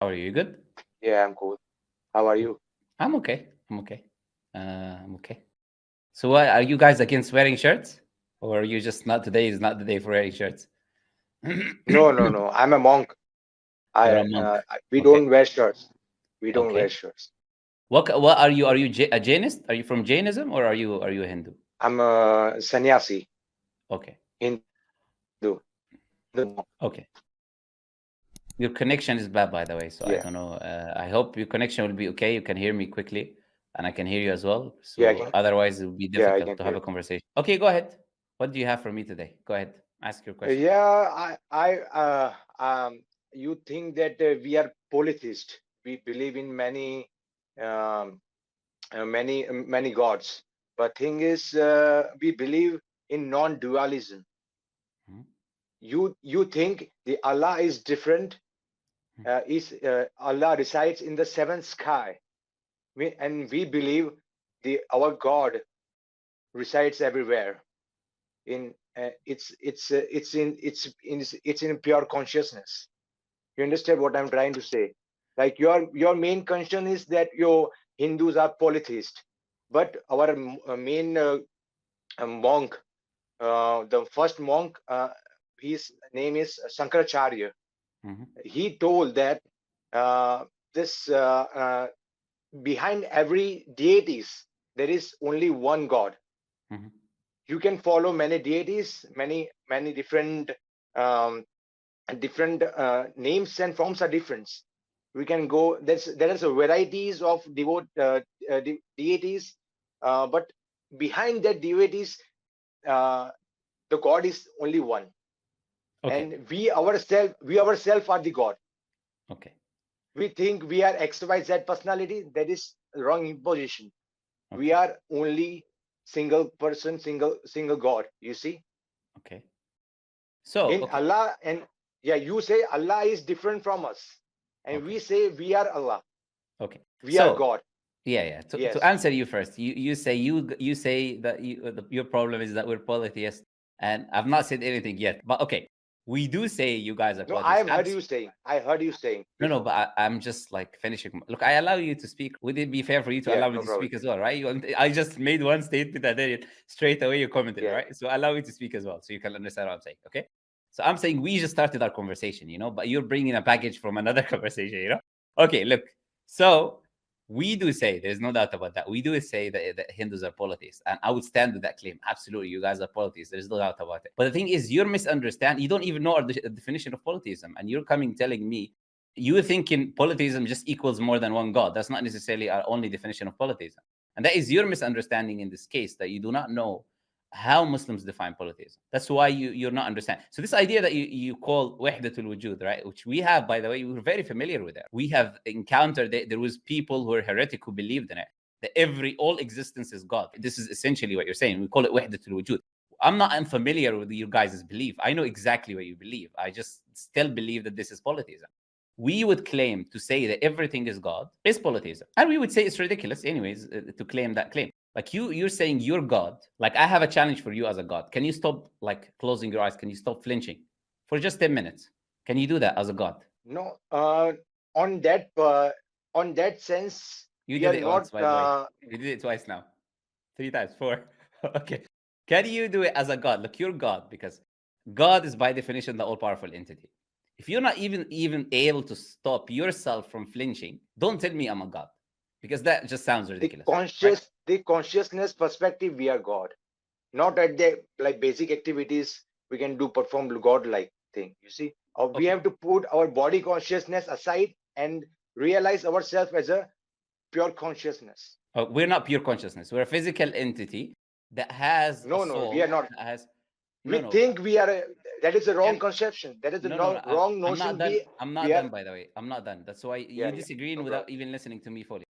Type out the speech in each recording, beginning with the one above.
How are you? You good? Yeah, I'm cool. How are you? I'm okay. I'm okay. So what, are you guys against wearing shirts? Or are you just not today is not the day for wearing shirts? No, no, no. I'm a monk. You're a monk. We Okay. don't wear shirts. We don't wear Okay. shirts. What are you? Are you a Jainist? Are you from Jainism or are you a Hindu? I'm a sannyasi, Okay. Hindu, Hindu monk. Okay. Your connection is bad, by the way, so Yeah, I don't know. I hope your connection will be okay. You can hear me quickly, and I can hear you as well. yeah, So otherwise, it will be yeah. I difficult can to have hear. a conversation. Okay, go ahead. What do you have for me today? Go ahead. Ask your question. You think that we are polytheist? We believe in um, many gods. But thing is, we believe in non-dualism. Mhm. You think the Allah is different? Is Allah resides in the seventh sky, and we believe the our God resides everywhere. It's in pure consciousness. You understand what I'm trying to say? Like your main concern is that your Hindus are polytheist, but our main monk, the first monk, his name is Shankaracharya. Mhm. He told that this behind every deities there is only one God. Mhm. You can follow many deities, many um, different names and forms are different. We can go. There is a varieties of deities, but behind that deities, uh, the God is only one, Okay. and we ourselves are the God. Okay. We think we are XYZ personality. That is wrong imposition. We Okay. are only single person, single God. You see, Okay. So, in okay. Allah, and yeah, you say Allah is different from us, and Okay. we say we are Allah, Okay. we are So, God. yeah, yeah. To Yes. answer you first, you say that your problem is that we're polytheists, and I've not said anything yet. But okay, we do say you guys are No, I polytheists. heard you saying. I heard you saying No, no, before. but I'm just like finishing. Look, I allow you to speak. Would it be fair for you to Yeah, allow me no to problem. speak as well, right? I just made one statement and then straight away you commented, Yeah. right? So allow me to speak as well so you can understand what I'm saying, okay? So I'm saying we just started our conversation, but you're bringing a package from another conversation. Okay, look. So we do say, there's no doubt about that. We do say that Hindus are polytheists, and I would stand with that claim. Absolutely, you guys are polytheists. There's no doubt about it. But the thing is, you're misunderstanding. You don't even know our definition of polytheism, and you're coming telling me you thinking polytheism just equals more than one God. That's not necessarily our only definition of polytheism. And that is your misunderstanding in this case, that you do not know how Muslims define polytheism. That's why you're not understanding. So this idea that you call wahdatul wujud, right? Which we have, by the way, we're very familiar with it. We have encountered it. There was people who were heretic who believed in it. That all existence is God. This is essentially what you're saying. We call it wahdatul wujud. I'm not unfamiliar with you guys' belief. I know exactly what you believe. I just still believe that this is polytheism. We would claim to say that everything is God is polytheism. And we would say it's ridiculous, anyways, to claim that claim. Like you're saying you're God. Like I have a challenge for you as a God. Can you stop like closing your eyes? Can you stop flinching for just 10 minutes? Can you do that as a God? No. On that sense, You we did are it once, not. by the way. You did it twice now. 3 times, four. Okay. Can you do it as a God? Look, you're God because God is by definition the all-powerful entity. If you're not even able to stop yourself from flinching, don't tell me I'm a God because that just sounds the ridiculous, right? conscious the consciousness perspective. We are God. Not at the like basic activities we can do perform God like thing. You see, we Okay. have to put our body consciousness aside and realize ourselves as a pure consciousness. We're not pure consciousness. We're a physical entity that has a No, no, we are soul. not. That has We no, no. think we are. That is a wrong Can conception. That is a No, no, no. wrong I'm not notion. done. We I'm we not are. done. By the way, I'm not done. That's why Yeah, you yeah. disagreeing No without problem. even listening to me fully.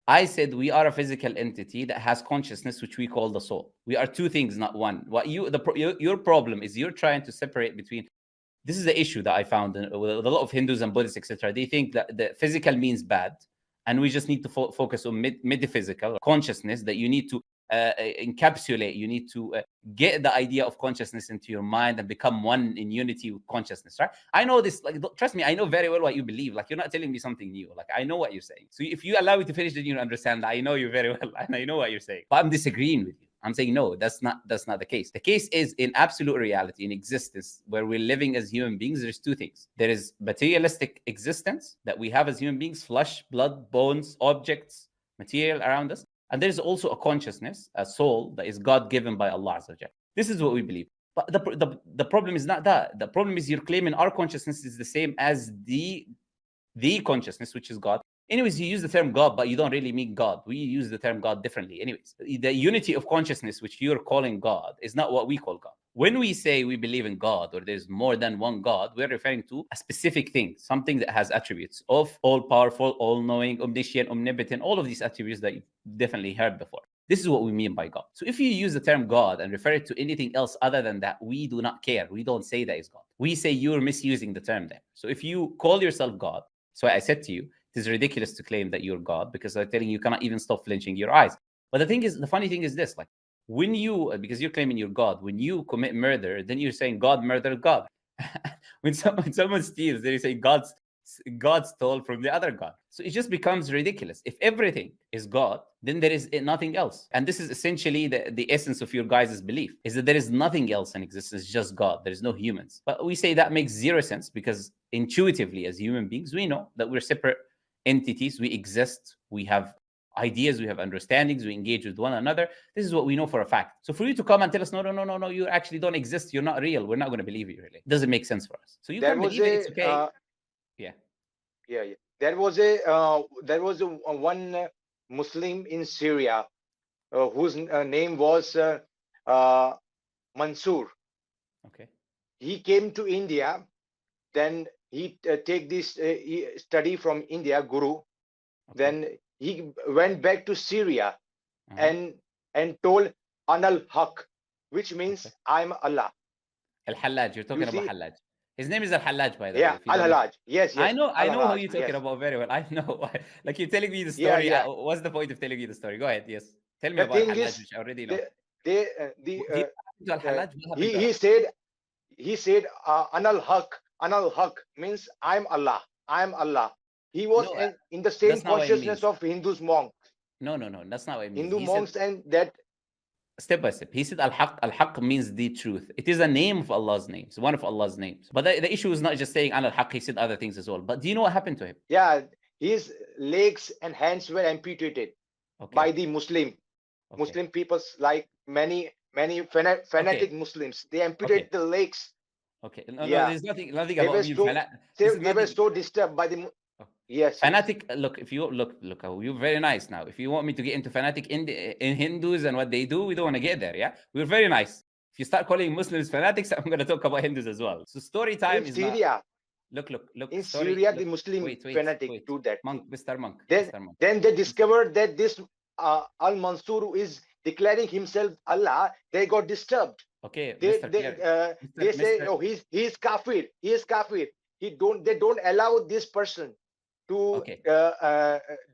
I said we are a physical entity that has consciousness, which we call the soul. We are two things, not one. What your problem is you're trying to separate between. This is the issue that I found with a lot of Hindus and Buddhists, etc. They think that the physical means bad, and we just need to focus on metaphysical consciousness. That you need to encapsulate. You need to get the idea of consciousness into your mind and become one in unity with consciousness, right? I know this, like, trust me, I know very well what you believe. Like, you're not telling me something new. Like, I know what you're saying. So if you allow me to finish, then you understand that I know you very well and I know what you're saying. But I'm disagreeing with you. I'm saying, no, that's not the case. The case is, in absolute reality, in existence, where we're living as human beings, there's two things. There is materialistic existence that we have as human beings, flesh, blood, bones, objects, material around us. And there's also a consciousness, a soul that is God-given by Allah Azza wa Jalla. This is what we believe. But the problem is not that. The problem is you're claiming our consciousness is the same as the consciousness, which is God. Anyways, you use the term God, but you don't really mean God. We use the term God differently. Anyways, the unity of consciousness, which you're calling God, is not what we call God. When we say we believe in God, or there's more than one God, we're referring to a specific thing, something that has attributes of all-powerful, all-knowing, omniscient, omnipotent, all of these attributes that you've definitely heard before. This is what we mean by God. So if you use the term God and refer it to anything else other than that, we do not care. We don't say that is God. We say you're misusing the term there. So if you call yourself God, so I said to you, it is ridiculous to claim that you're God, because I'm telling you, you cannot even stop flinching your eyes. But the funny thing is this, like, when you, because you're claiming you're God, when you commit murder, then you're saying God murdered God. when someone steals, then you say God stole from the other God. So it just becomes ridiculous. If everything is God, then there is nothing else. And this is essentially the essence of your guys' belief, is that there is nothing else in existence, just God. There is no humans. But we say that makes zero sense, because intuitively, as human beings, we know that we're separate entities. We exist. We have ideas. We have understandings. We engage with one another. This is what we know for a fact. So for you to come and tell us, no, you actually don't exist, you're not real, we're not going to believe you, really. It doesn't make sense for us. So you can believe it, it's okay. Yeah. There was a one Muslim in Syria whose name was Mansoor. Okay. He came to India, then he take this study from India, Guru. Okay. Then he went back to Syria and told Anal Haq, which means I'm Allah. Al-Hallaj, you're talking about Hallaj. His name is Al-Hallaj, by the way. Yeah, Al-Hallaj. Yes. I know who you're talking about very well. I know. Like, you're telling me the story. Yeah. What's the point of telling me the story? Go ahead. Yes. Tell me about Al-Hallaj, which I already know. He said Anal Haq means I'm Allah. He was in the same consciousness of Hindus monks. No, that's not what it means. Hindu monks and that. Step by step. He said Al-Haq means the truth. It is a name of Allah's names, one of Allah's names. But the issue is not just saying Al-Haq, he said other things as well. But do you know what happened to him? Yeah, his legs and hands were amputated by the Muslim peoples, like many fanatic Muslims. They amputated the legs. Okay. No, there's nothing about you. They were so disturbed by the... Yes. Fanatic. Look, if you look, you're very nice now. If you want me to get into fanatic in Hindus and what they do, we don't want to get there. Yeah, we're very nice. If you start calling Muslims fanatics, I'm going to talk about Hindus as well. So story time is Syria. Look. In Syria, the Muslim fanatic do that. Mr. Monk. Then they discovered that this Al-Mansur is declaring himself Allah. They got disturbed. Okay. They say, oh, he's kafir. He is kafir. They don't allow this person to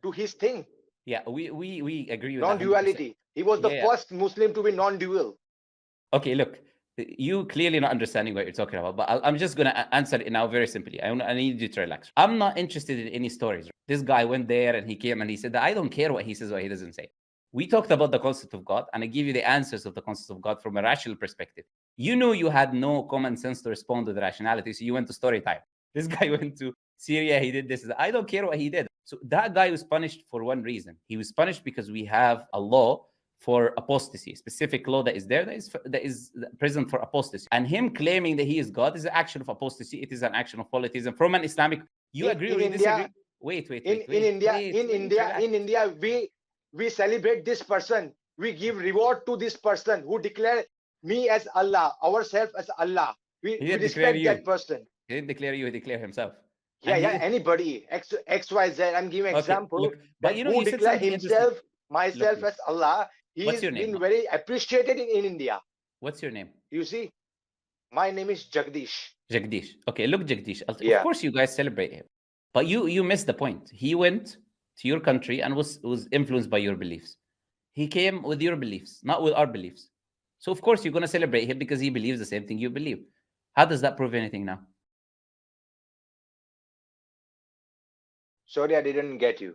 do his thing. Yeah, we agree with non-duality. He was the first Muslim to be non-dual. Okay, look, you clearly not understanding what you're talking about, but I'm just going to answer it now very simply. I need you to relax. I'm not interested in any stories. This guy went there and he came and he said that I don't care what he says, what he doesn't say. We talked about the concept of God, and I give you the answers of the concept of God from a rational perspective. You knew you had no common sense to respond to the rationality, so you went to story time. This guy went to Syria, he did this. I don't care what he did. So that guy was punished for one reason. He was punished because we have a law for apostasy, a specific law that is there that is present for apostasy. And him claiming that he is God is an action of apostasy. It is an action of polytheism from an Islamic. You agree or you disagree? Wait. In India, we celebrate this person. We give reward to this person who declared me as Allah, ourselves as Allah. We respect that person. He didn't declare you, he declared himself. Anybody, XYZ. I'm giving example. Look, but you know, who declare himself, myself as Allah. He has been very appreciated in India. What's your name? You see, my name is Jagdish. Jagdish. Okay, look, Jagdish. Of course, you guys celebrate him, but you missed the point. He went to your country and was influenced by your beliefs. He came with your beliefs, not with our beliefs. So of course you're going to celebrate him because he believes the same thing you believe. How does that prove anything now? Sorry, I didn't get you.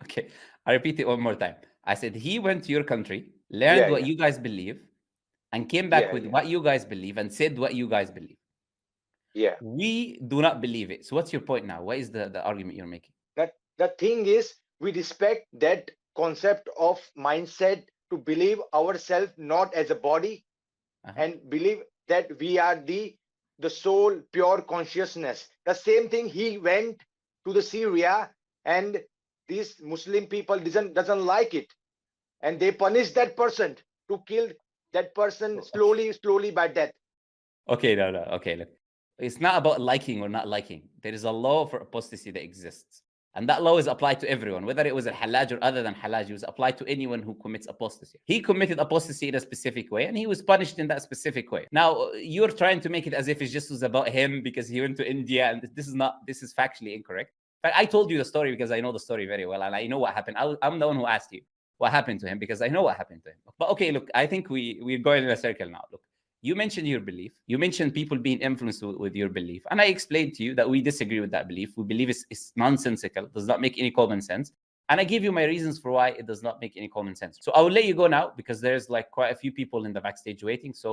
Okay, I repeat it one more time. I said he went to your country, learned what you guys believe, and came back with what you guys believe and said what you guys believe. Yeah. We do not believe it. So what's your point now? What is the argument you're making? The thing is, we respect that concept of mindset to believe ourselves not as a body, and believe that we are the soul, pure consciousness. The same thing, he went to the Syria, and these Muslim people doesn't like it, and they punish that person to kill that person slowly by death. Okay, no. Okay, look. It's not about liking or not liking. There is a law for apostasy that exists. And that law is applied to everyone, whether it was al-Hallaj or other than Hallaj, it was applied to anyone who commits apostasy. He committed apostasy in a specific way, and he was punished in that specific way. Now, you're trying to make it as if it just was about him because he went to India, and this is factually incorrect. But I told you the story because I know the story very well, and I know what happened. I'm the one who asked you what happened to him because I know what happened to him. But okay, look, I think we're going in a circle now. Look. You mentioned your belief. You mentioned people being influenced with your belief. And I explained to you that we disagree with that belief. We believe it's nonsensical, does not make any common sense. And I give you my reasons for why it does not make any common sense. So I will let you go now because there's like quite a few people in the backstage waiting. So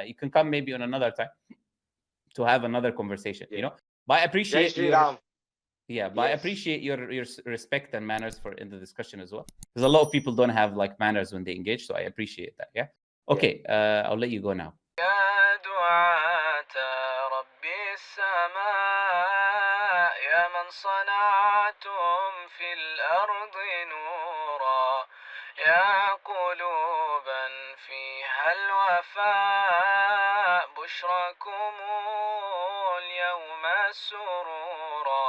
you can come maybe on another time to have another conversation, you know. But I appreciate I appreciate your respect and manners in the discussion as well. Because a lot of people don't have like manners when they engage. So I appreciate that. Yeah. Okay. I'll let you go now. يا دعاة رب السماء يا من صنعتم في الأرض نورا يا قلوبا فيها الوفاء بشركم اليوم السرورا